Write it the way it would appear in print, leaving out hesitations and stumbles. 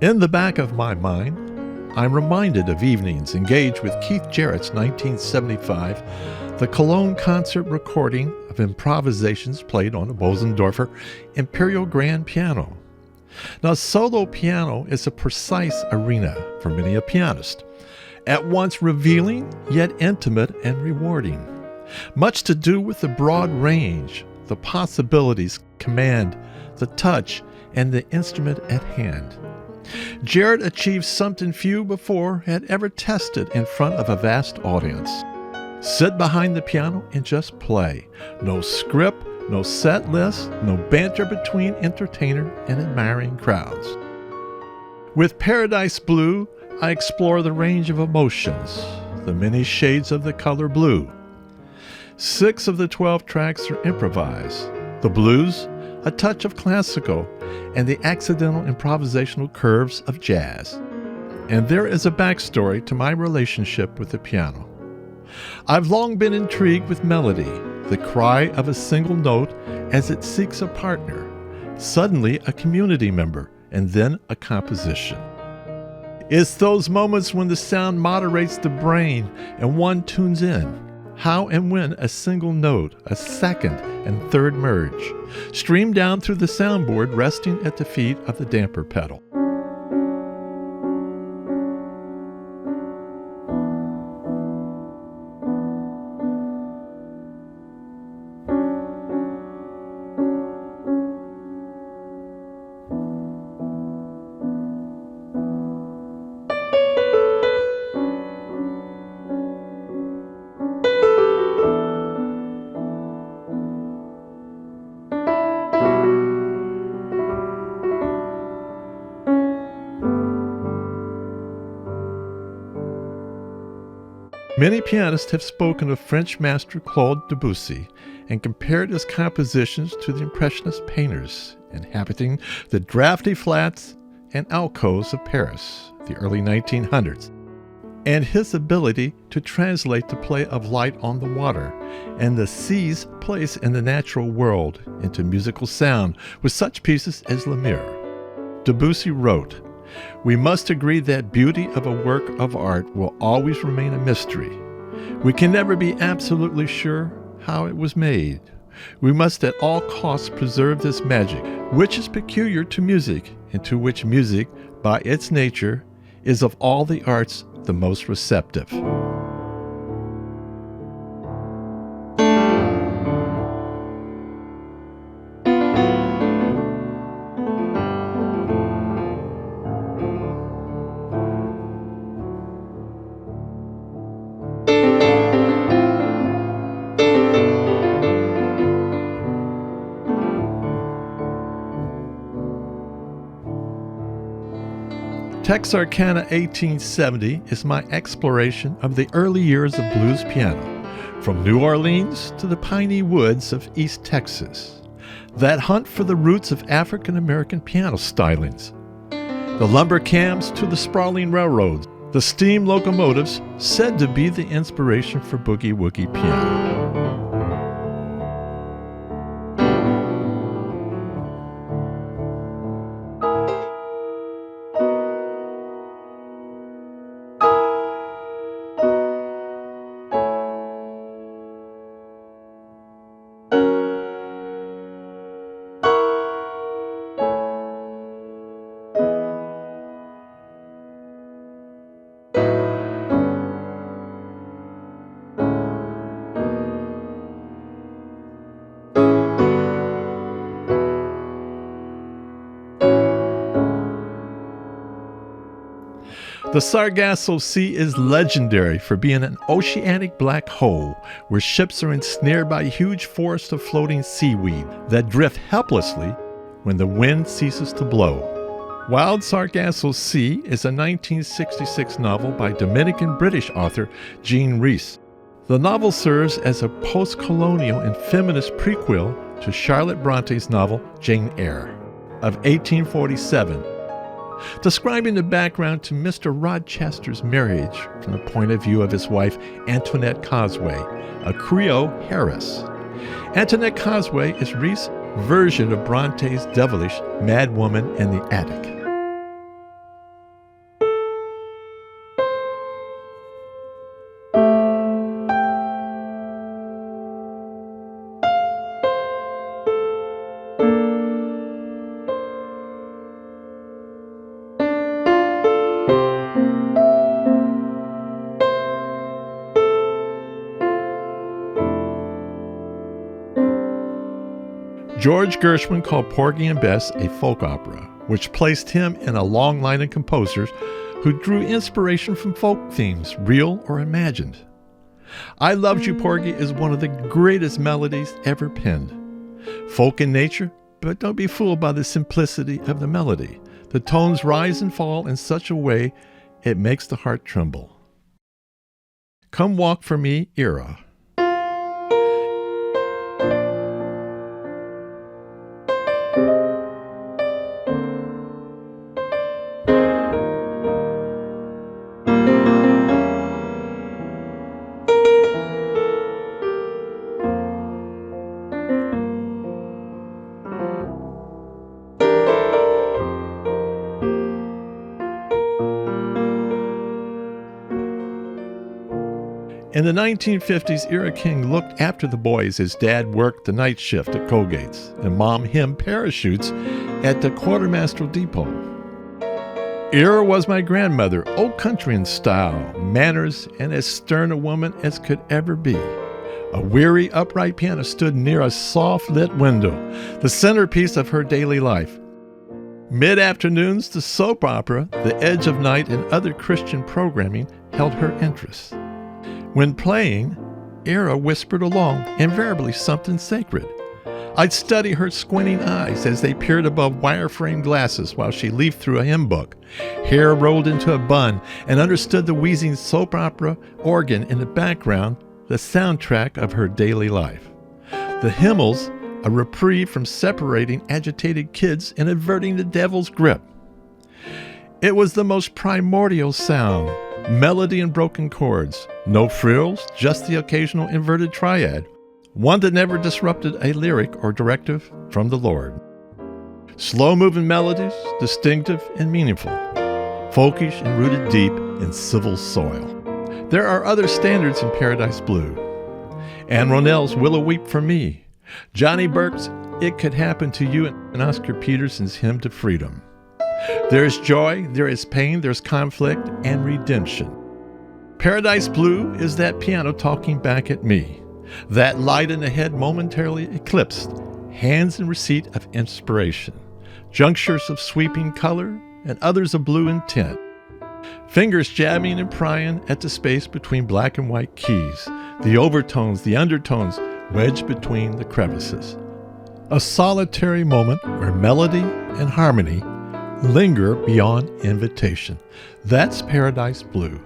In the back of my mind, I'm reminded of evenings engaged with Keith Jarrett's 1975, the Cologne concert recording of improvisations played on a Bosendorfer Imperial Grand piano. Now, solo piano is a precise arena for many a pianist, at once revealing yet intimate and rewarding. Much to do with the broad range, the possibilities, command, the touch, and the instrument at hand. Jarrett achieved something few before had ever tested in front of a vast audience. Sit behind the piano and just play. No script, no set list, no banter between entertainer and admiring crowds. With Paradise Blue, I explore the range of emotions, the many shades of the color blue. 6 of the 12 tracks are improvised. The blues, a touch of classical, and the accidental improvisational curves of jazz. And there is a backstory to my relationship with the piano. I've long been intrigued with melody, the cry of a single note as it seeks a partner, suddenly a community member, and then a composition. It's those moments when the sound moderates the brain and one tunes in. How and when a single note, a second and third merge, stream down through the soundboard resting at the feet of the damper pedal. Many pianists have spoken of French master Claude Debussy and compared his compositions to the Impressionist painters inhabiting the drafty flats and alcoves of Paris, the early 1900s, and his ability to translate the play of light on the water and the sea's place in the natural world into musical sound with such pieces as La Mer. Debussy wrote, "We must agree that beauty of a work of art will always remain a mystery. We can never be absolutely sure how it was made. We must at all costs preserve this magic, which is peculiar to music, and to which music, by its nature, is of all the arts the most receptive." Texarkana 1870 is my exploration of the early years of blues piano, from New Orleans to the piney woods of East Texas. That hunt for the roots of African American piano stylings. The lumber cams to the sprawling railroads, the steam locomotives said to be the inspiration for boogie-woogie piano. The Sargasso Sea is legendary for being an oceanic black hole where ships are ensnared by huge forests of floating seaweed that drift helplessly when the wind ceases to blow. Wild Sargasso Sea is a 1966 novel by Dominican-British author Jean Rhys. The novel serves as a post-colonial and feminist prequel to Charlotte Bronte's novel Jane Eyre of 1847, describing the background to Mr. Rochester's marriage from the point of view of his wife Antoinette Cosway, a Creole heiress. Antoinette Cosway is Rhys' version of Bronte's devilish Mad Woman in the Attic. George Gershwin called Porgy and Bess a folk opera, which placed him in a long line of composers who drew inspiration from folk themes, real or imagined. I Loved You, Porgy is one of the greatest melodies ever penned. Folk in nature, but don't be fooled by the simplicity of the melody. The tones rise and fall in such a way it makes the heart tremble. Come Walk for Me, Era. In the 1950s, Era King looked after the boys as Dad worked the night shift at Colgate's and Mom hemmed parachutes at the Quartermaster Depot. Era was my grandmother, old country in style, manners, and as stern a woman as could ever be. A weary, upright piano stood near a soft-lit window, the centerpiece of her daily life. Mid-afternoons, the soap opera, The Edge of Night, and other Christian programming held her interest. When playing, Era whispered along, invariably something sacred. I'd study her squinting eyes as they peered above wire-frame glasses while she leafed through a hymn book, hair rolled into a bun, and understood the wheezing soap opera organ in the background, the soundtrack of her daily life. The hymnals, a reprieve from separating agitated kids and averting the devil's grip. It was the most primordial sound, melody and broken chords, no frills, just the occasional inverted triad, one that never disrupted a lyric or directive from the Lord. Slow-moving melodies, distinctive and meaningful, folkish and rooted deep in civil soil. There are other standards in Paradise Blue. Anne Ronell's Willow Weep for Me, Johnny Burke's It Could Happen to You, and Oscar Peterson's Hymn to Freedom. There is joy, there is pain, there's conflict, and redemption. Paradise Blue is that piano talking back at me, that light in the head momentarily eclipsed, hands in receipt of inspiration, junctures of sweeping color, and others of blue intent, fingers jabbing and prying at the space between black and white keys, the overtones, the undertones, wedged between the crevices. A solitary moment where melody and harmony linger beyond invitation. That's Paradise Blue.